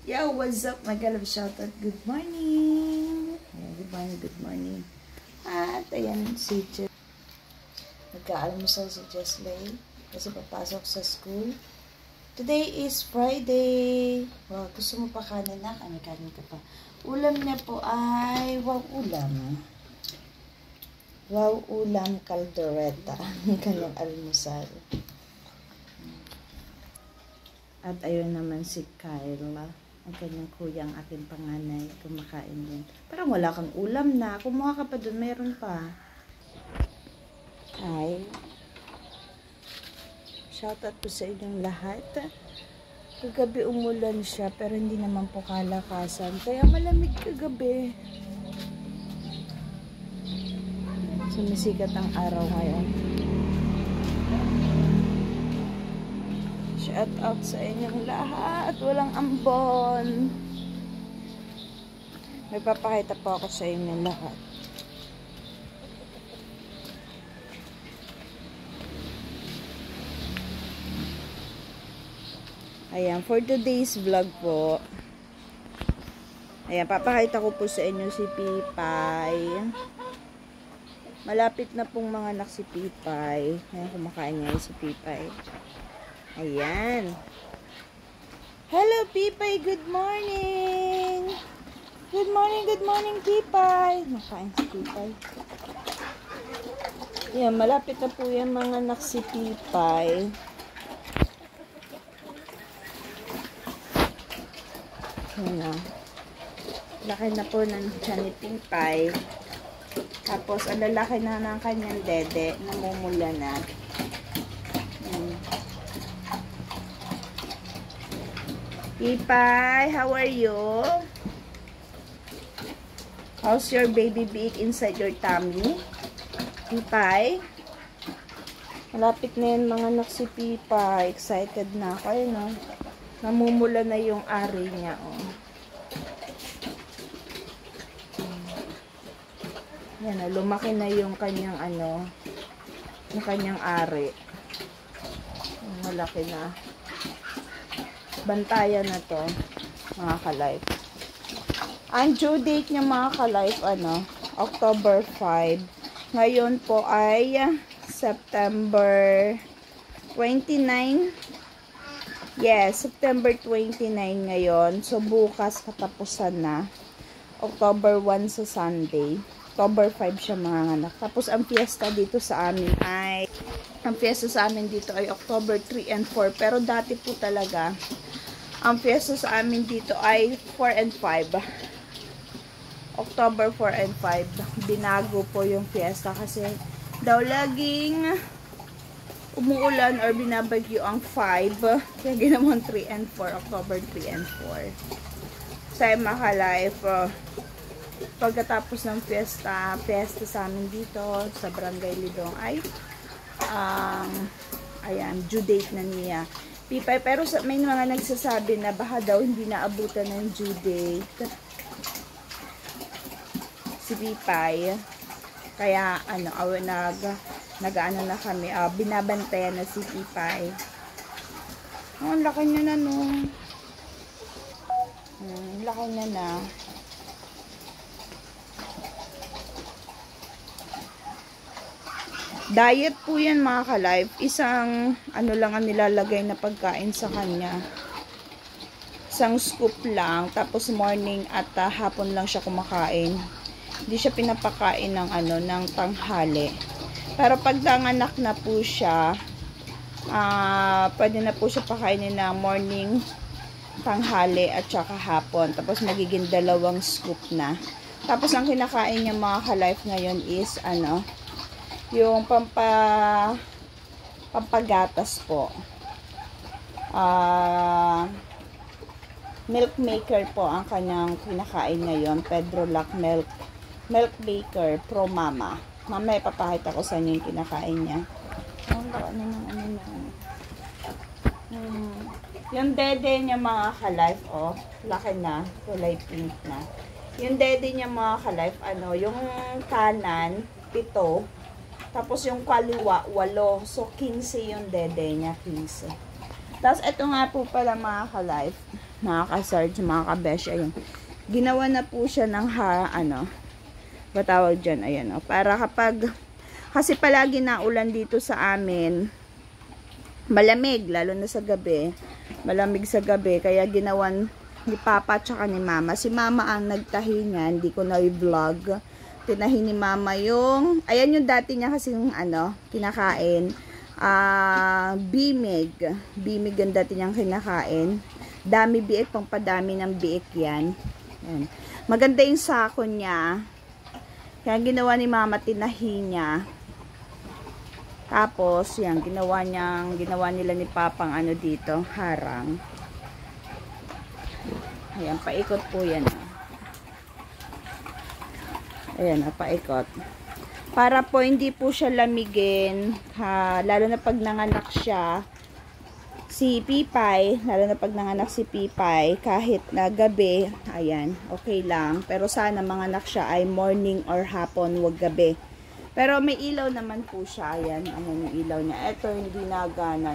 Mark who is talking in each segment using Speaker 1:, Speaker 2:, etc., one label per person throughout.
Speaker 1: Yo, what's up, my galab shoutout? Good morning! Ayan, good morning, good morning. At ayan, si Jess. Nagka-almusal si Jessley kasi papasok sa school. Today is Friday. Wow, gusto mo pa kanin na? Kanin ka pa. Ulam niya po ay wow ulam caldereta. Ang kanyang almusal. At ayun naman si Kyla. Ang kanyang kuyang aking panganay, kumakain din. Parang wala kang ulam na. Kumuha ka pa dun, meron pa. Hi. Shoutout po sa inyong lahat. Kagabi umulan siya, pero hindi naman po kalakasan. Kaya malamig kagabi. Sumisikat ang araw ngayon. Shout out sa inyong lahat. Walang ambon. May papakita po ako sa inyong lahat. Ayan, for today's vlog po. Ayan, papakita ko po sa inyo si Pipay. Malapit na pong mga anak si Pipay. Ayan, kumakain ngayon si Pipay. Ayan. Hello, Pipay. Good morning. Good morning, Pipay. Makain si Pipay. Ayan, malapit na po yan mga anak si Pipay. Ayan na. Laki na po ng tiyan ni Pipay. Tapos, ang lalaki na ng kanyang dede. Namumula na. Pipay, how are you? How's your baby beak inside your tummy? Pipay? Malapit na yan mga anak si Pipay. Excited na ako, no? Namumula na yung ari niya, oh. Yan, lumaki na yung kanyang, yung kanyang ari. Malaki na. Bantayan na to, mga ka-life. Ang due date niya, mga ka-life, October 5. Ngayon po ay September 29. Yes, September 29 ngayon. So, bukas katapusan na. October 1 sa Sunday. October 5 siya mga anak. Tapos, ang fiesta dito sa amin ay October 3 and 4. Pero dati po talaga, ang fiesta sa amin dito ay 4 and 5. October 4 and 5. Binago po yung fiesta kasi daw laging umuulan or binabagyo ang 5. Kaya ginamon 3 and 4. October 3 and 4. Sa mga life, pagkatapos ng fiesta sa amin dito sa Barangay Lidong ay ayan, due date na niya. Pipay, pero may mga nagsasabi na baka daw hindi naabutan ng due date si Pipay. Kaya nag-ano na kami, binabantayan na si Pipay. Ang laki niya na, no. Laki niya na. Diet po yan mga ka-life. Isang lang ang nilalagay na pagkain sa kanya. Isang scoop lang. Tapos morning at hapon lang siya kumakain. Hindi siya pinapakain ng ng tanghali. Pero pag nanganak na po siya, pwede na po siya pakainin ng morning, tanghali at saka hapon. Tapos magiging 2 scoop na. Tapos ang kinakain niya mga ka-life ngayon is yung pampagatas po. Milk maker po ang kanyang kinakain ngayon. Pedrolac milk maker Pro Mama. Mamaya papakita ko sa inyo yung kinakain niya. Yung dede niya mga ka-life, laki na, kulay pink na. Yung dede niya mga ka-life, yung kanan 7. Tapos yung kaliwa, 8. So, 15 yung dede niya, 15. Tapos, ito nga po pala mga ka-life. mga ka-sarge, mga kabesh. Ayun. Ginawa na po siya ng batawag dyan, ayan, para kapag, kasi palagi na ulan dito sa amin, malamig, lalo na sa gabi, malamig sa gabi, kaya ginawan ni Papa tsaka ni Mama. Si Mama ang nagtahi niya, hindi ko na i-vlog. Tinahi ni Mama yung, ayan yung dati niya kasing kinakain, bimig ang dati niyang kinakain. Dami biik, pang padami ng biik yan. Ayan. Maganda yung sako niya. Kaya ginawa ni Mama, tinahi niya. Tapos, yan, ginawa nila ni Papang dito, harang. Ayan, paikot po yan. Ayan, paikot. Para po hindi po siya lamigin, lalo na pag nanganak siya, si Pipay, kahit na gabi, ayan, okay lang. Pero sana manganak siya ay morning or hapon, wag gabi. Pero may ilaw naman po siya, ayan, yung ilaw niya. Ito, hindi nagana,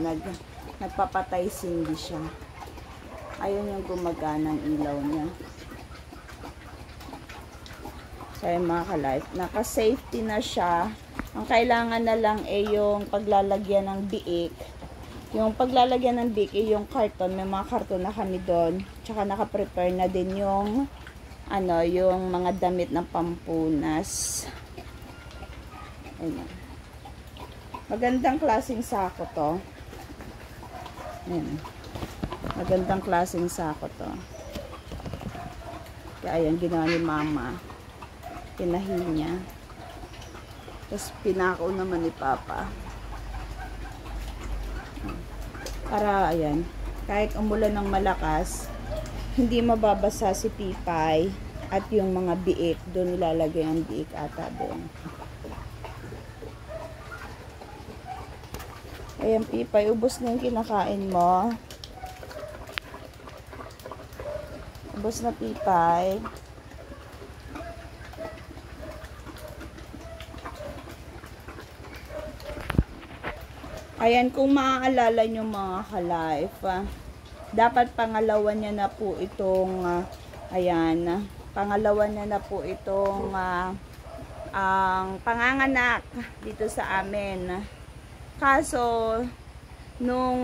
Speaker 1: nagpapatay sindi siya. Ayun yung gumagana ng ilaw niya. So, yung mga ka-life, naka-safety na siya. Ang kailangan na lang ay yung paglalagyan ng biik. Yung paglalagyan ng biik ay yung karton. May mga karton na kami doon. Tsaka naka-prepare na din yung yung mga damit ng pampunas. Ayan. Magandang klaseng sako to. Ayan. Magandang klaseng sako to. Kaya ayan, ginawa ni Mama. Pinahi niya. Tapos pinako naman ni Papa. Para, ayan, kahit umulan ng malakas, hindi mababasa si Pipay at yung mga biik. Doon ilalagay ang biik ata doon. Ayan, Pipay, ubos na yung kinakain mo. Ubos na, Pipay. Ayan, kung maaalala nyo mga ka-life, dapat pangalawan niya na po itong, ayan, pangalawan niya na po itong ang panganganak dito sa amin. Kaso, nung,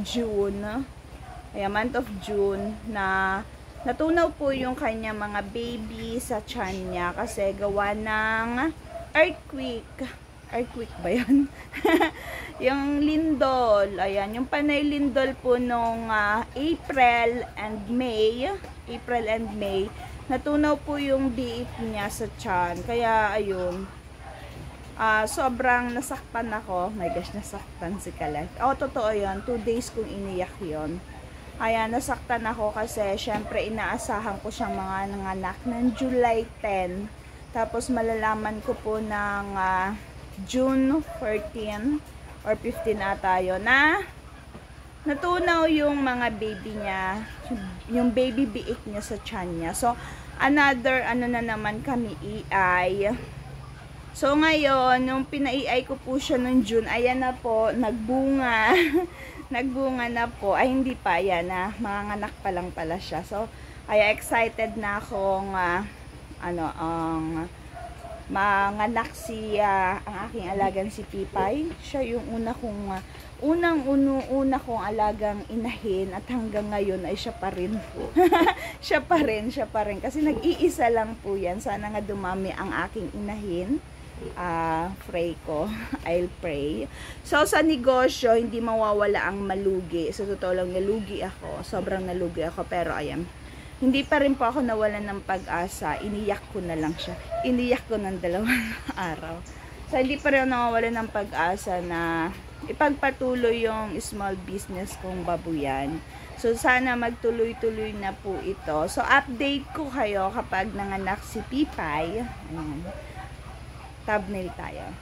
Speaker 1: June, ayan, month of June, natunaw po yung kanya mga baby sa tiyan niya kasi gawa ng earthquake ba yun? Yung lindol, ayan, yung panay lindol po nung April and May, natunaw po yung biik niya sa tiyan. Kaya, ayun, sobrang nasaktan ako. My gosh, nasaktan si Kalat. Totoo yun, 2 days kong iniyak yun. Ayan, nasaktan ako kasi, syempre, inaasahan ko siyang mga nanganak ng July 10. Tapos, malalaman ko po ng June 14 or 15 ata yun, na natunaw yung mga baby niya, yung baby biik niya sa tiyan niya. So, another, na naman kami, EI. So, ngayon, nung pina-EI ko po siya ng June, ayan na po, nagbunga. Nagbunga na po. Ay, hindi pa, ayan na, manganak pa lang pala siya. So, ay excited na akong, manganak ang aking alagang si Pipay. Siya yung una kong alagang inahin at hanggang ngayon ay siya pa rin. siya pa rin. Kasi nag-iisa lang po yan. Sana nga dumami ang aking inahin. Pray ko. I'll pray. So, sa negosyo, hindi mawawala ang malugi. So, totoo lang, nalugi ako. Sobrang nalugi ako. Pero, ayan. Hindi pa rin po ako nawalan ng pag-asa. Iniyak ko na lang siya. Iniyak ko ng 2 araw. So, hindi pa rin ako nawalan ng pag-asa na ipagpatuloy yung small business kong babuyan. So, sana magtuloy-tuloy na po ito. So, update ko kayo kapag nanganak si Pipay. Ayan. Thumbnail tayo.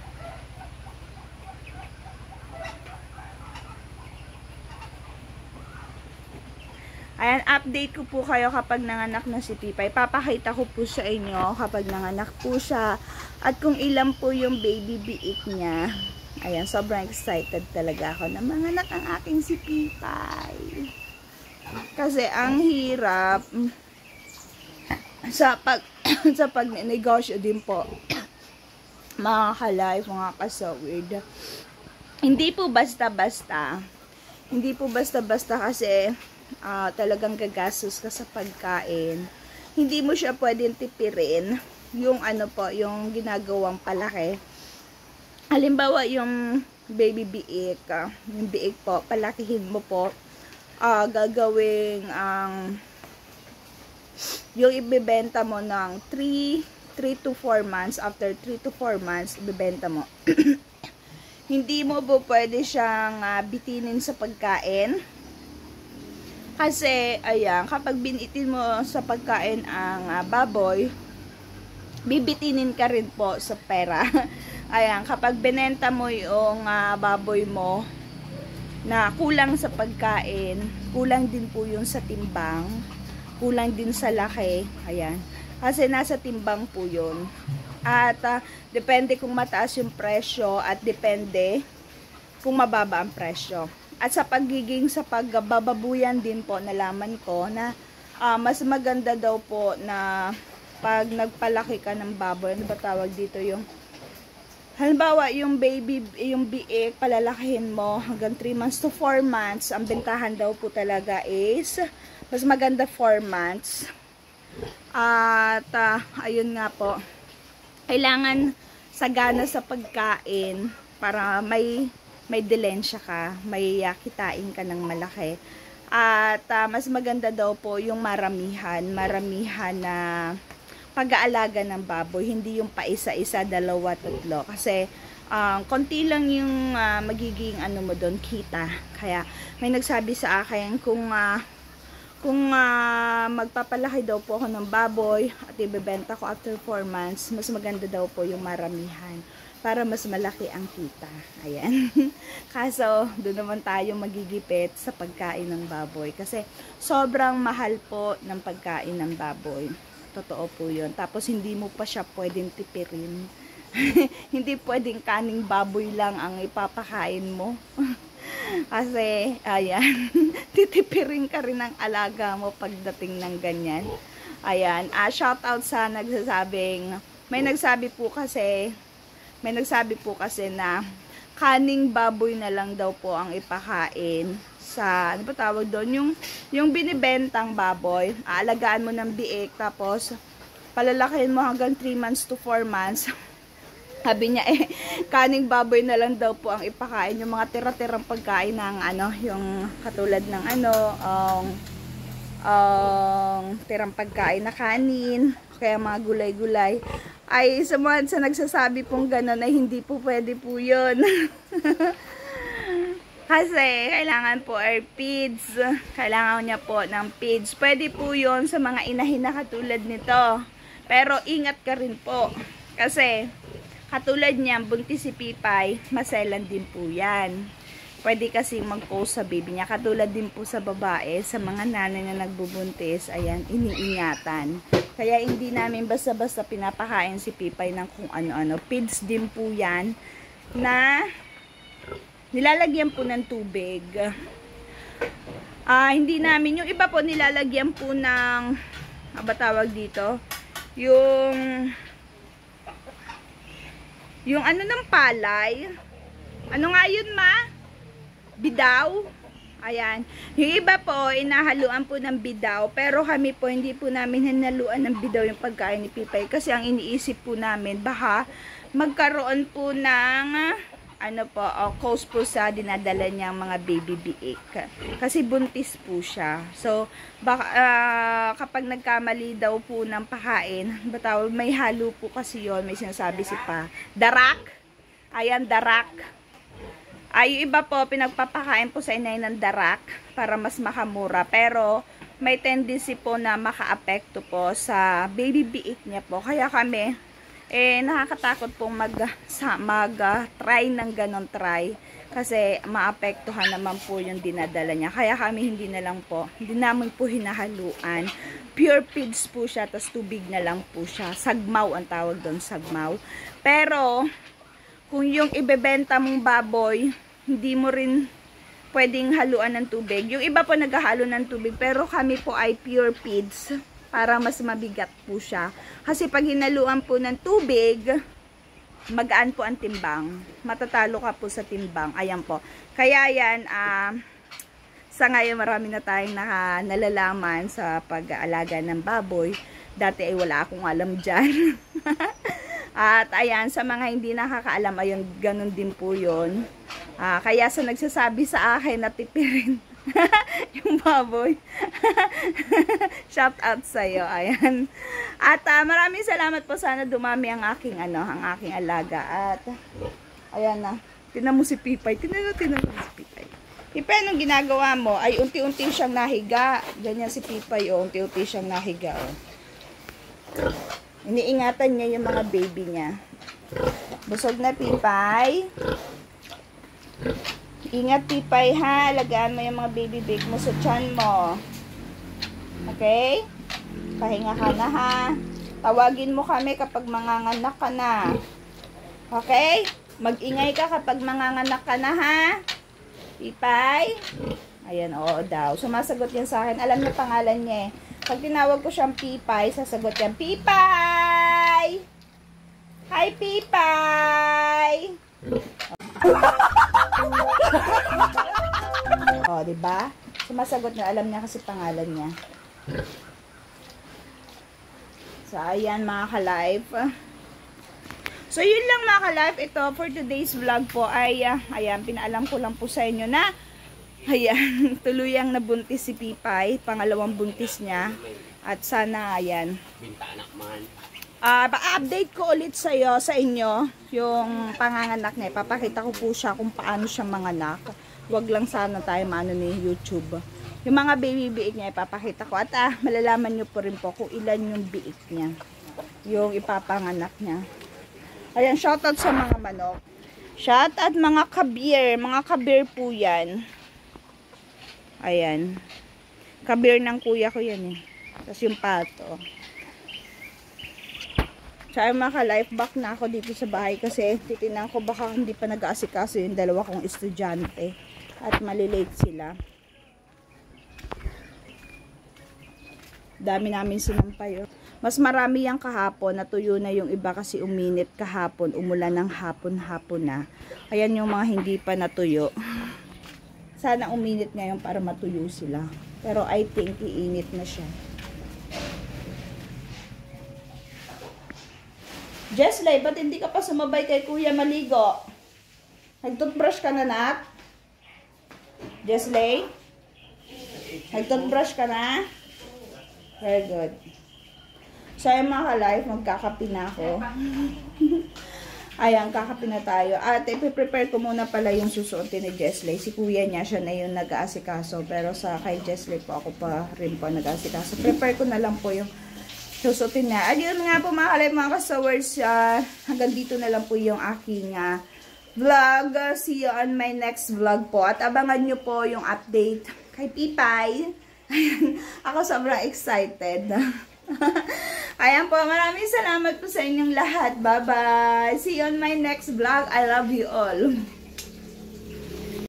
Speaker 1: Ayan, update ko po kayo kapag nanganak na si Pipay. Papakita ko po sa inyo kapag nanganak po siya. At kung ilan po yung baby biik niya. Ayan, sobrang excited talaga ako na manganak ang aking si Pipay. Kasi ang hirap sa sa pagnegosyo din po, mga ka-life, mga kasawid. Hindi po basta-basta. Hindi po basta-basta kasi talagang gagastos ka sa pagkain. Hindi mo siya pwedeng tipirin yung ano po, yung ginagawang palaki. Halimbawa yung baby biik, yung biik po, palakihin mo po, gagawing yung ibebenta mo ng 3 to 4 months. After 3 to 4 months, ibebenta mo. Hindi mo po pwede siyang bitinin sa pagkain. Kasi, ayan, kapag binitin mo sa pagkain ang baboy, bibitinin ka rin po sa pera. Ayan, kapag binenta mo yung baboy mo na kulang sa pagkain, kulang din po yung sa timbang, kulang din sa laki. Ayan, kasi nasa timbang po yun. At depende kung mataas yung presyo at depende kung mababa ang presyo. At sa pagbababuyan din po, nalaman ko na mas maganda daw po na pag nagpalaki ka ng baboy, ano ba tawag dito, yung halimbawa yung baby, yung biik, palalakihin mo hanggang 3 months to 4 months, ang bentahan daw po talaga is mas maganda 4 months. At ayun nga po, kailangan sagana sa pagkain para may dilensya ka, may kitain ka ng malaki. At mas maganda daw po yung maramihan na pag-aalaga ng baboy, hindi yung paisa-isa, 2, 3. Kasi konti lang yung magiging ano mo doon, kita. Kaya may nagsabi sa akin kung magpapalaki daw po ako ng baboy at ibebenta ko after 4 months, mas maganda daw po yung maramihan para mas malaki ang kita. Ayan. Kaso, doon naman tayo magigipit sa pagkain ng baboy. Kasi, sobrang mahal po ng pagkain ng baboy. Totoo po yun. Tapos, hindi mo pa siya pwedeng tipirin. Hindi pwedeng kaning baboy lang ang ipapakain mo. Kasi, ayan, titipirin ka rin ng alaga mo pagdating ng ganyan. Ayan, shout out sa nagsasabing, may nagsabi po kasi na kaning baboy na lang daw po ang ipakain sa, ano ba tawag doon, yung binibentang baboy, aalagaan mo ng biik, tapos palalakihin mo hanggang 3 months to 4 months. Sabi niya, kaning baboy na lang daw po ang ipakain, yung mga tira-tirang pagkain ng yung katulad ng tirang pagkain na kanin, kaya mga gulay-gulay, ay sa nagsasabi pong gano'n ay hindi po pwede po yun. Kasi kailangan po ay feeds, kailangan niya po ng feeds. Pwede po yun sa mga inahin na katulad nito, pero ingat ka rin po, kasi katulad niya, buntis si Pipay, maselan din po yan. Pwede kasi mag-post sa baby niya. Katulad din po sa babae, sa mga nanay na nagbubuntis, ayan, iniingatan. Kaya hindi namin basta-basta pinapakain si Pipay ng kung ano-ano. Feeds din po yan na nilalagyan po ng tubig. Hindi namin, yung iba po nilalagyan po ng, ba tawag dito? Yung ano ng palay. Ano nga yun, ma? Bidaw. Ayan. Yung iba po, inahaluan po ng bidaw. Pero kami po, hindi po namin hinaluan ng bidaw yung pagkain ni Pipay. Kasi ang iniisip po namin, baka magkaroon po ng cause po sa dinadala niyang mga baby biik. Kasi buntis po siya. So, baka, kapag nagkamali daw po ng pakain, bataw, may halo po kasi yon, may sinasabi si pa. Darak. Ayan, darak. Yung iba po, pinagpapakain po sa inay ng darak para mas makamura. Pero, may tendency po na maka-apekto po sa baby biik niya po. Kaya kami, nakakatakot pong mag-try ng ganon try. Kasi, maapektuhan naman po yung dinadala niya. Kaya kami hindi namin po hinahaluan. Pure feeds po siya, tas tubig na lang po siya. Sagmaw ang tawag doon, sagmaw. Pero, kung yung ibebenta mong baboy, hindi mo rin pwedeng haluan ng tubig. Yung iba po naghahalo ng tubig, pero kami po ay pure feeds para mas mabigat po siya. Kasi pag hinaluan po ng tubig, magaan po ang timbang. Matatalo ka po sa timbang. Ayan po. Kaya yan, sa ngayon marami na tayong nalalaman sa pag-aalaga ng baboy. Dati ay wala akong alam dyan. At ayan, sa mga hindi nakakaalam, ayun, ganun din po yun. Kaya sa nagsasabi sa akin na tipirin yung baboy. Shout out sa'yo. Ayan. At maraming salamat po. Sana dumami ang aking, ang aking alaga. At ayan na. Tinan mo si Pipay. Tinan mo si Pipay. Pipay, anong ginagawa mo? Ay, unti-unti siyang nahiga. Ganyan si Pipay, oh. Unti-unti siyang nahiga, oh. Iniingatan niya yung mga baby niya. Busog na, Pipay. Ingat, Pipay, ha. Alagaan mo yung mga baby big mo sa tiyan mo. Okay? Pahinga ka na, ha. Tawagin mo kami kapag manganganak ka na. Okay? Mag-ingay ka kapag manganganak ka na, ha. Pipay? Ayan, oo daw. Sumasagot yan sa akin. Alam niya pangalan niya eh. Pag tinawag ko siyang Pipay, sasagot yan, Pipay! Hi, Pipay! Oh, diba? Sumasagot na, alam niya kasi pangalan niya. So, ayan mga ka-life. So, yun lang mga ka-life. Ito, for today's vlog po ay, ayan, pinaalam ko lang po sa inyo na ayan, tuluyang nabuntis si Pipay, pangalawang buntis niya. At sana, ayan, pa-update ko ulit sa inyo, yung panganganak niya. Papakita ko po siya kung paano siya manganak. Huwag lang sana tayo maano ni YouTube. Yung mga baby biik niya, ipapakita ko. At malalaman nyo po rin po kung ilan yung biik niya. Yung ipapanganak niya. Ayan, shoutout sa mga manok. Shoutout mga kabir. Mga kabir po yan. Ayan. Kabir ng kuya ko yan eh. Tapos yung pato. Tsaka mga life back na ako dito sa bahay kasi titinan ko baka hindi pa nag-aasikaso yung dalawa kong estudyante. At malilate sila. Dami namin sinampay. Mas marami yung kahapon. Natuyo na yung iba kasi uminit kahapon. Umulan ng hapon-hapon na. Ayan yung mga hindi pa natuyo. Sana uminit ngayon para matuyo sila. Pero I think iinit na siya. Jesley, ba't hindi ka pa sumabay kay Kuya maligo? Nag-toothbrush ka na, Nat? Jesley? Nag-toothbrush ka na? Very good. So, yung mga ka-life, magkakapi na ako. Ayan, kakapi na tayo. At ipiprepare ko muna pala yung susuotin ni Jesley. Si kuya niya, siya na yung nag-aasikaso. Pero sa kay Jesley po, ako pa rin po nag-aasikaso. Prepare ko na lang po yung susuotin niya. At yun nga po mga kalay, mga kasawers, hanggang dito na lang po yung aking vlog. See you on my next vlog po. At abangan nyo po yung update kay Pipay. Ayan, ako sobrang excited. Ayan po, maraming salamat po sa inyong lahat. Bye-bye. See you on my next vlog. I love you all.